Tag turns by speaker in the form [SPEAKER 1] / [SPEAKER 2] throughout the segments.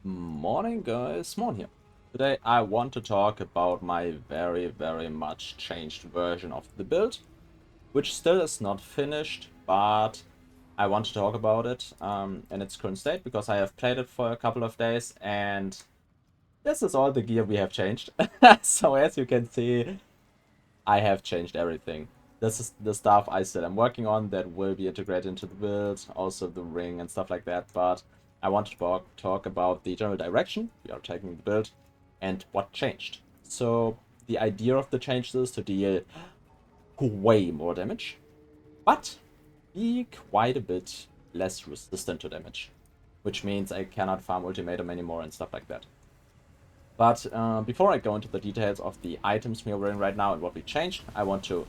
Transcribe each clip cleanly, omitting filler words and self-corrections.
[SPEAKER 1] Morning guys, Moorhuhn here. Today I want to talk about my very much changed version of the build, which still is not finished, but I want to talk about it in its current state because I have played it for a couple of days and this is all the gear we have changed. So as you can see, I have changed everything. This is the stuff I still am working on that will be integrated into the build, also the ring and stuff like that, but I want to talk about the general direction we are taking the build and what changed. So the idea of the change is to deal way more damage, but be quite a bit less resistant to damage, which means I cannot farm ultimatum anymore and stuff like that. But before I go into the details of the items we are wearing right now and what we changed, I want to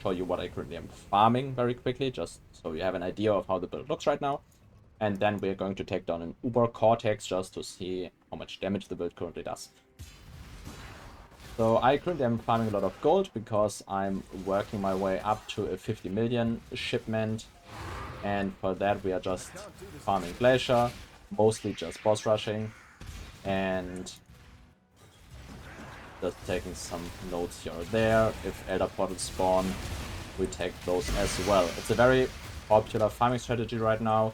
[SPEAKER 1] show you what I currently am farming very quickly, just so you have an idea of how the build looks right now. And then we're going to take down an Uber Cortex just to see how much damage the build currently does. So I currently am farming a lot of gold because I'm working my way up to a 50 million shipment. And for that we are just farming Glacier, mostly just boss rushing. And just taking some nodes here or there. If Elder Portals spawn, we take those as well. It's a very popular farming strategy right now,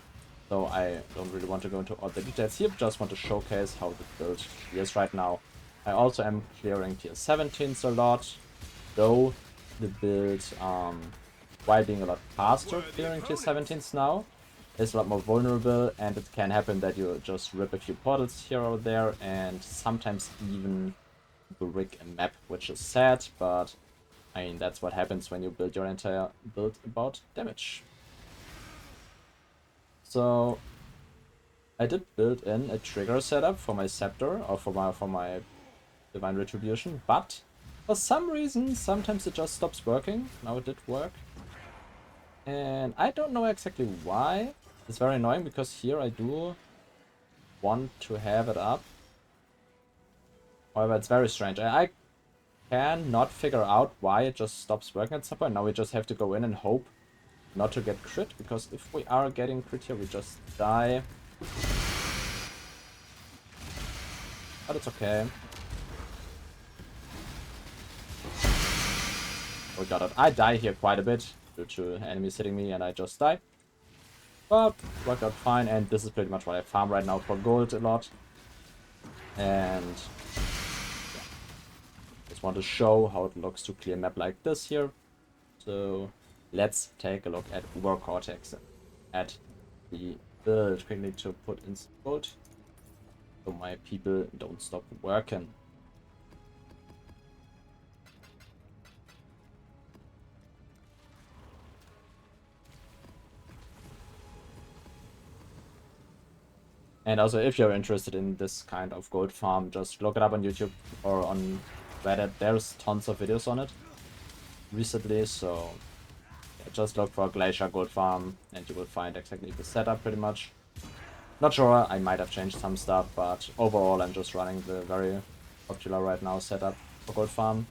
[SPEAKER 1] so I don't really want to go into all the details here, just want to showcase how the build is right now. I also am clearing tier 17s a lot, though the build, while being a lot faster clearing tier 17s now, is a lot more vulnerable, and it can happen that you just rip a few portals here or there, and sometimes even brick a map, which is sad, but I mean that's what happens when you build your entire build about damage. So I did build in a trigger setup for my scepter or for my divine retribution, but for some reason sometimes it just stops working. Now it did work, and I don't know exactly why. It's very annoying because here I do want to have it up. However, it's very strange. I cannot figure out why it just stops working at some point. Now we just have to go in and hope not to get crit, because if we are getting crit here, we just die. But it's okay. We got it. I die here quite a bit due to enemies hitting me and I just die. But worked out fine, and this is pretty much what I farm right now for gold a lot. And want to show how it looks to clear a map like this here. So let's take a look at Uber Cortex at the build. Quickly to put in some gold so my people don't stop working. And also, if you're interested in this kind of gold farm, just look it up on YouTube or on Reddit. There's tons of videos on it recently, so yeah, just look for Glacier gold farm and you will find exactly the setup pretty much. Not sure, I might have changed some stuff, but overall I'm just running the very popular right now setup for gold farm.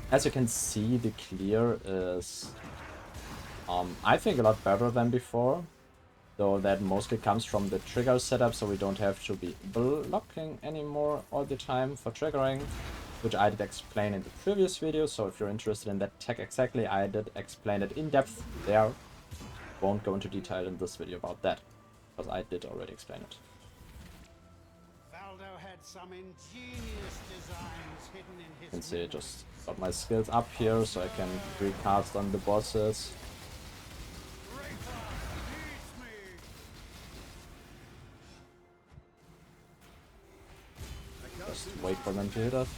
[SPEAKER 1] As you can see, the clear is I think a lot better than before, though that mostly comes from the trigger setup, so we don't have to be blocking anymore all the time for triggering, which I did explain in the previous video. So if you're interested in that tech exactly, I did explain it in depth there. Won't go into detail in this video about that, because I did already explain it. You can see I just got my skills up here so I can recast on the bosses. Just wait for them to hit us.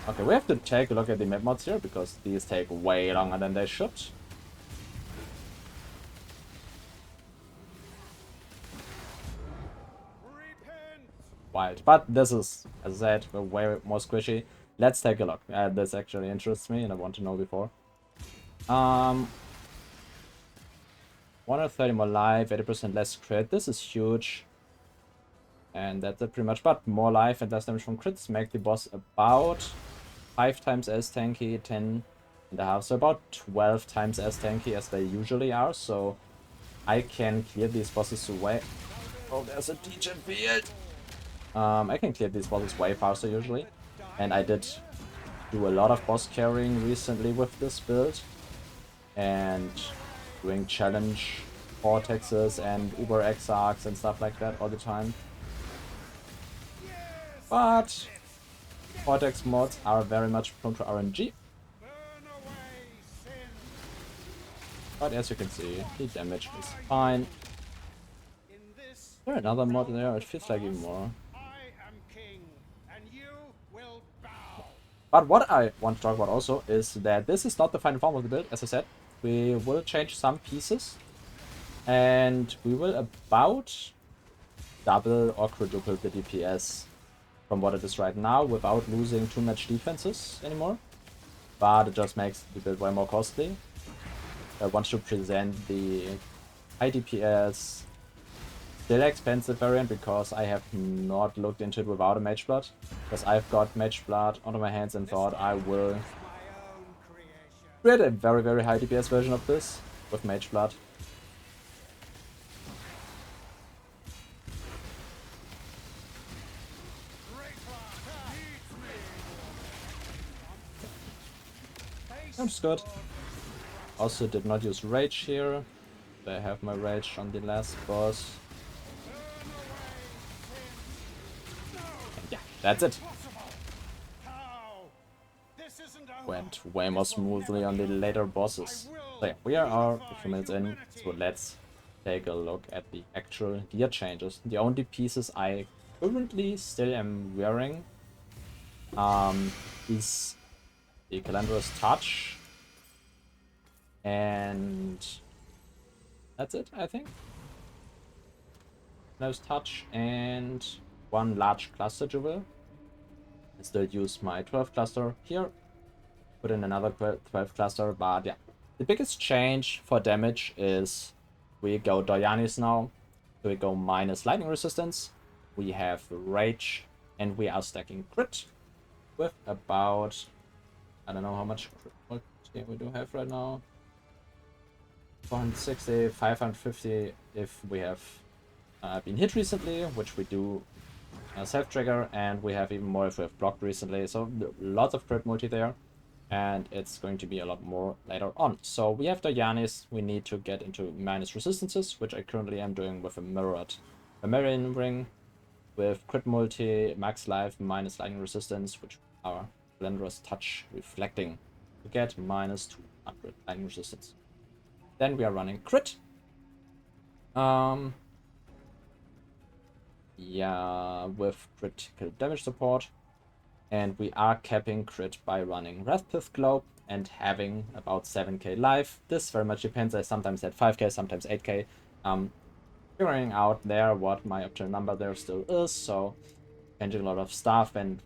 [SPEAKER 1] Okay, we have to take a look at the map mods here, because these take way longer than they should. Wild. But this is, as I said, way more squishy. Let's take a look. This actually interests me and I want to know before. 130 more life, 80% less crit. This is huge. And that's it pretty much, but more life and less damage from crits make the boss about 5 times as tanky, 10.5, so about 12 times as tanky as they usually are, so I can clear these bosses away. Oh, there's a DJ field! I can clear these bosses way faster usually, and I did do a lot of boss carrying recently with this build, and doing challenge Cortexes and Uber Exarchs and stuff like that all the time. But Cortex mods are very much prone to RNG. But as you can see, the damage is fine. Is there another mod there? It feels like even more. But what I want to talk about also is that this is not the final form of the build, as I said. We will change some pieces, and we will about double or quadruple the DPS from what it is right now without losing too much defenses anymore. But it just makes the build way more costly. I want to present the high DPS, still expensive variant because I have not looked into it without a Mage Blood. Because I've got Mage Blood onto my hands and thought I will create a very, very high DPS version of this with Mage Blood. That's good. Also did not use Rage here. I have my Rage on the last boss. And yeah, that's it. Went way more smoothly on the later bosses. So yeah, we are a few minutes in, so let's take a look at the actual gear changes. The only pieces I currently still am wearing is the Calendar's Touch, and that's it, I think. Calendar's Touch and one large cluster jewel. I still use my 12 cluster here, put in another 12 cluster, but yeah. The biggest change for damage is we go Dorianis now, so we go minus lightning resistance, we have Rage, and we are stacking crit with about, I don't know how much crit we do have right now. 460, 550 if we have been hit recently, which we do self-trigger, and we have even more if we have blocked recently, so lots of crit multi there, and it's going to be a lot more later on. So we have the Yanis, we need to get into minus resistances, which I currently am doing with a mirrored Marian ring, with crit multi, max life, minus lightning resistance, which are Calendar's Touch reflecting to get minus 200 lightning resistance. Then we are running crit. Yeah, with critical damage support. And we are capping crit by running Wrathpith Globe and having about 7k life. This very much depends. I sometimes had 5k, sometimes 8k. Figuring out there what my optimal number there still is, so changing a lot of stuff and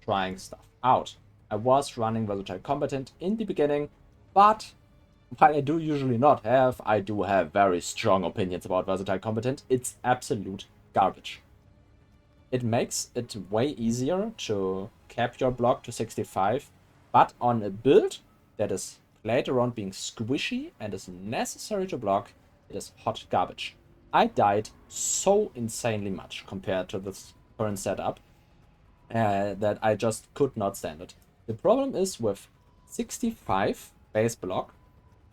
[SPEAKER 1] trying stuff out. I was running Versatile Combatant in the beginning, but while I do usually not have, I do have very strong opinions about Versatile Combatant. It's absolute garbage. It makes it way easier to cap your block to 65, but on a build that is played around being squishy and is necessary to block, it is hot garbage. I died so insanely much compared to this current setup that I just could not stand it. The problem is with 65 base block,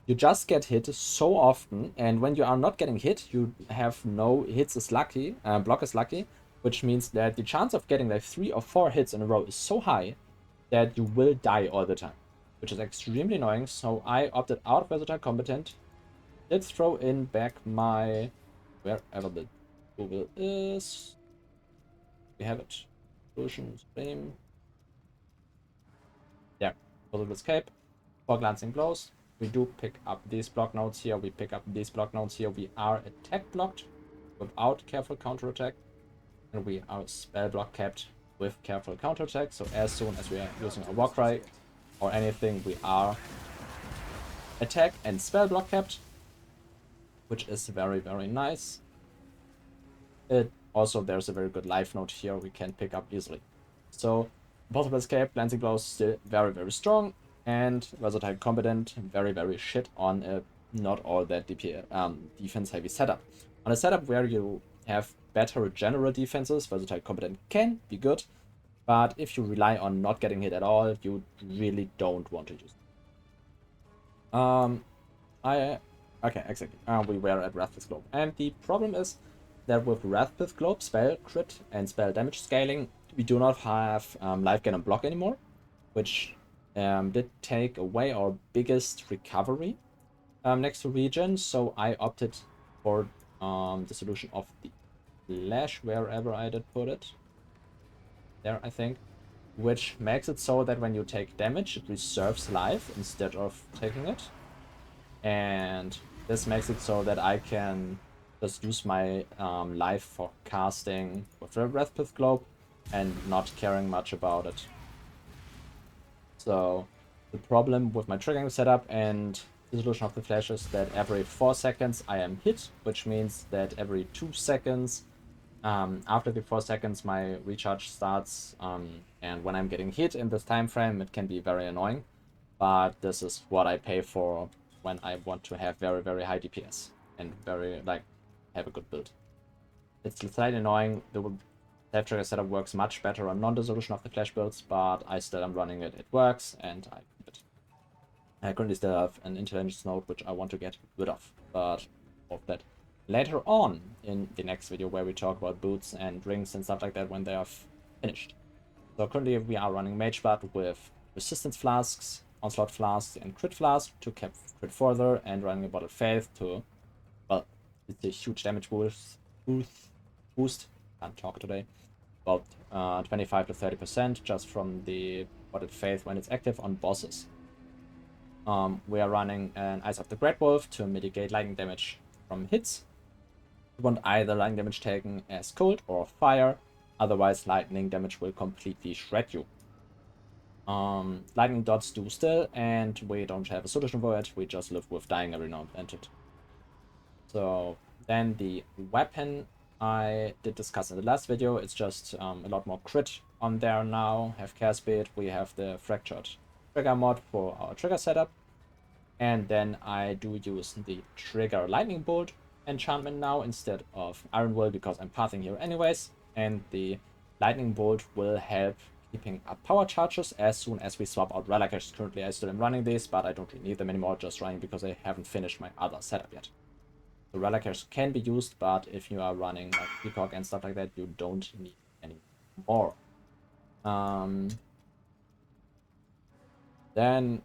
[SPEAKER 1] you just get hit so often, and when you are not getting hit, you have no hits is lucky, block is lucky, which means that the chance of getting like 3 or 4 hits in a row is so high that you will die all the time, which is extremely annoying. So I opted out of Versatile Combatant, did throw in back my, wherever the Google is, we have it, Solution Stream, yeah, Possible Escape, for Glancing Blows. We do pick up these block nodes here, we pick up these block nodes here, we are attack blocked without careful counterattack, and we are spell block capped with careful counterattack, so as soon as we are using a Warcry or anything, we are attack and spell block capped, which is very, very nice. Also, there's a very good life node here we can pick up easily. So, Possible Escape, Glancing Blows still very, very strong, and Versatile Combatant very, very shit on a not all that defense heavy setup. On a setup where you have better general defenses, versatile competent can be good, but if you rely on not getting hit at all, you really don't want to use it. Okay, exactly. We were at Wrathpith Globe, and the problem is that with Wrathpith Globe, spell crit and spell damage scaling, we do not have life gain and block anymore, which did take away our biggest recovery next to regen, so I opted for the solution of the Flash, wherever I did put it. There, I think. Which makes it so that when you take damage, it reserves life instead of taking it. And this makes it so that I can just use my life for casting with the Wrathpith Globe and not caring much about it. So the problem with my triggering setup and the solution of the Flash is that every 4 seconds I am hit, which means that every 2 seconds after the 4 seconds my recharge starts, and when I'm getting hit in this time frame it can be very annoying, but this is what I pay for when I want to have very, very high DPS and very, like, have a good build. It's slightly annoying. The Safe Trigger setup works much better on non-dissolution of the Flash builds, but I still am running it. It works, and I keep it. I currently still have an intelligence node which I want to get rid of, but of that later on in the next video where we talk about boots and rings and stuff like that when they are finished. So currently we are running Mage Blood with Resistance Flasks, Onslaught Flask, and Crit Flask to cap crit further, and running a Bottle Faith to, well, it's a huge damage boost. Can't talk today. About 25 to 30% just from the Bottle Faith when it's active on bosses. We are running an Eyes of the Great Wolf to mitigate lightning damage from hits. We want either lightning damage taken as cold or fire, otherwise lightning damage will completely shred you. Lightning dots do still, and we don't have a solution for it, we just live with dying every now and then. So then the weapon I did discuss in the last video, it's just a lot more crit on there now, have care speed, we have the fractured trigger mod for our trigger setup, and then I do use the trigger lightning bolt enchantment now instead of iron will because I'm pathing here anyways, and the lightning bolt will help keeping up power charges as soon as we swap out Relicers. Currently I still am running these, but I don't really need them anymore, just running because I haven't finished my other setup yet. The Relicers can be used, but if you are running like Peacock and stuff like that, you don't need any more. Then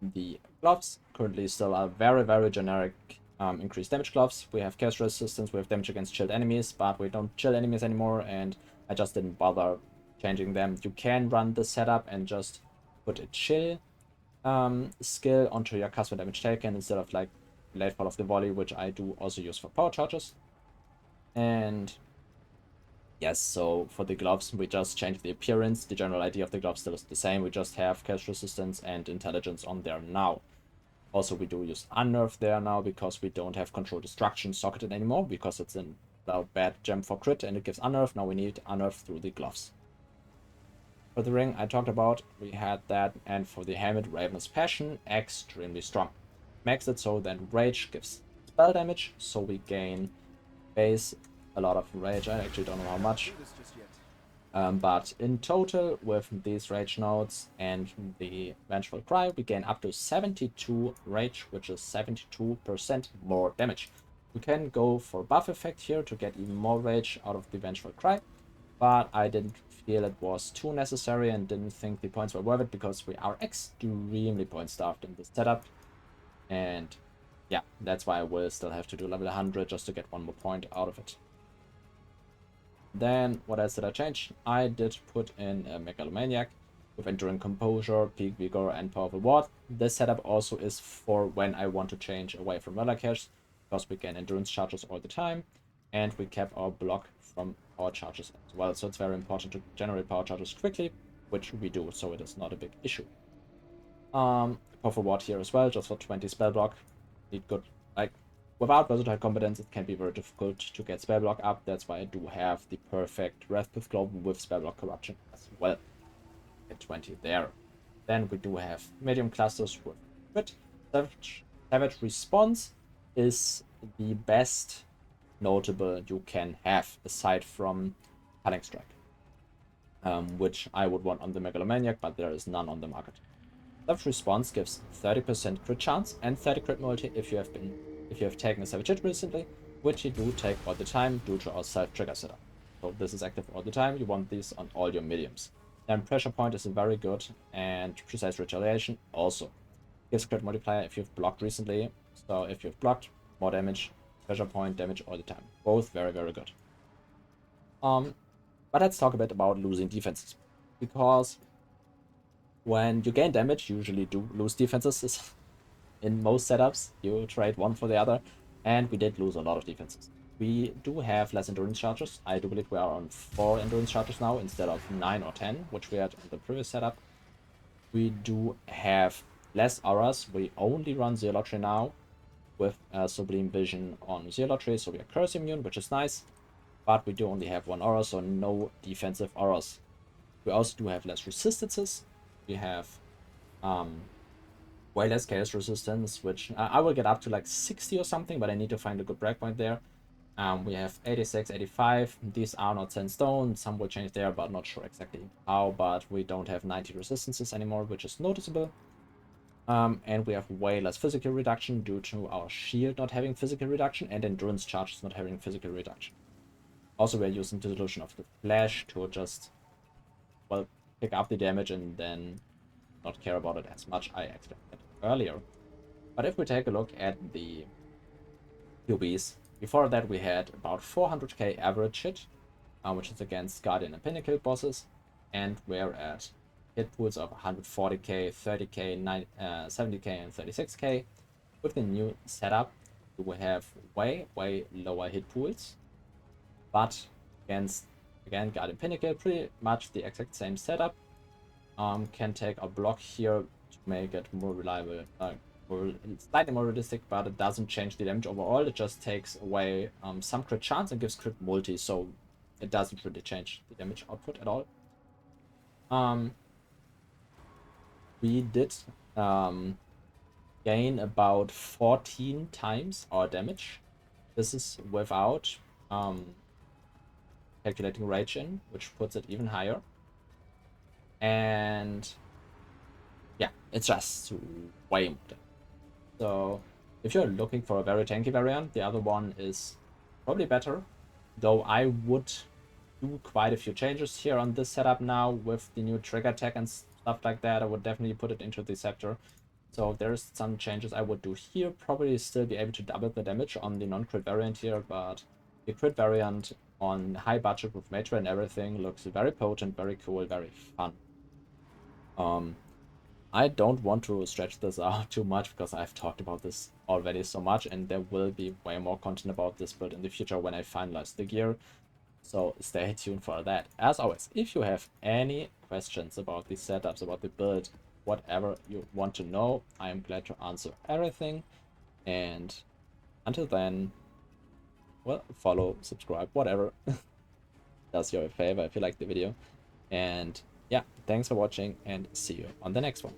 [SPEAKER 1] the gloves currently still are very, very generic increased damage gloves. We have chaos resistance, we have damage against chilled enemies, but we don't chill enemies anymore, and I just didn't bother changing them. You can run the setup and just put a chill skill onto your customer damage taken instead of like late fall of the volley, which I do also use for power charges. And yes, so for the gloves we just changed the appearance. The general idea of the gloves still is the same, we just have chaos resistance and intelligence on there now. Also we do use unnerve there now because we don't have control destruction socketed anymore because it's a bad gem for crit and it gives unnerve. Now we need unnerve through the gloves. For the ring I talked about, we had that, and for the helmet, Ravenous Passion, extremely strong. Makes it so that rage gives spell damage, so we gain base a lot of rage. I actually don't know how much. But in total, with these rage nodes and the Vengeful Cry, we gain up to 72 rage, which is 72% more damage. We can go for buff effect here to get even more rage out of the Vengeful Cry, but I didn't feel it was too necessary and didn't think the points were worth it because we are extremely point starved in this setup. And yeah, that's why I will still have to do level 100 just to get one more point out of it. Then, what else did I change? I did put in a Megalomaniac with Enduring Composure, Peak Vigor, and Powerful Ward. This setup also is for when I want to change away from Relicers, because we gain endurance charges all the time, and we cap our block from power charges as well. So it's very important to generate power charges quickly, which we do, so it is not a big issue. Powerful Ward here as well, just for 20 spell block. Need good, like, without versatile competence, it can be very difficult to get spell block up. That's why I do have the perfect Wrathpith Globe with spell block corruption as well. Get 20 there. Then we do have medium clusters with crit. Savage Response is the best notable you can have aside from Cutting Strike, which I would want on the Megalomaniac, but there is none on the market. Savage Response gives 30% crit chance and 30 crit multi if you have taken a Savage hit recently, which you do take all the time due to our self-trigger setup. So this is active all the time. You want these on all your mediums. Then Pressure Point is very good, and Precise Retaliation also gives crit multiplier if you've blocked recently. So if you've blocked, more damage, Pressure Point damage all the time. Both very, very good. But let's talk a bit about losing defenses, because when you gain damage, you usually do lose defenses. In most setups, you trade one for the other, and we did lose a lot of defenses. We do have less endurance charges. I do believe we are on 4 endurance charges now instead of 9 or 10, which we had in the previous setup. We do have less auras. We only run Zealotry now with Sublime Vision on Zealotry, so we are curse immune, which is nice. But we do only have 1 aura, so no defensive auras. We also do have less resistances. We have way less chaos resistance, which I will get up to like 60 or something, but I need to find a good breakpoint there. We have 86, 85. These are not set in stone. Some will change there, but not sure exactly how. But we don't have 90 resistances anymore, which is noticeable. And we have way less physical reduction due to our shield not having physical reduction and endurance charges not having physical reduction. Also, we're using Dissolution of the Flesh to just, well, pick up the damage and then not care about it as much. I expected earlier. But if we take a look at the PoBs, before that we had about 400k average hit, which is against Guardian and Pinnacle bosses, and we're at hit pools of 140k, 30k, 70k, and 36k. With the new setup, we will have way lower hit pools, but against, again, Guardian Pinnacle, pretty much the exact same setup. Can take a block here to make it more reliable, slightly more realistic, but it doesn't change the damage overall. It just takes away some crit chance and gives crit multi, so it doesn't really change the damage output at all. We did gain about 14 times our damage. This is without calculating rage in, which puts it even higher. And yeah, it's just way more. So if you're looking for a very tanky variant, the other one is probably better, though I would do quite a few changes here on this setup now with the new trigger tech and stuff like that. I would definitely put it into the scepter. So there's some changes I would do here. Probably still be able to double the damage on the non-crit variant here, but the crit variant on high budget with Matra and everything looks very potent, very cool, very fun. I don't want to stretch this out too much because I've talked about this already so much, and there will be way more content about this build in the future when I finalize the gear. So stay tuned for that. As always, if you have any questions about the setups, about the build, whatever you want to know, I am glad to answer everything. And until then, well, follow, subscribe, whatever does you a favor if you like the video. And yeah, thanks for watching and see you on the next one.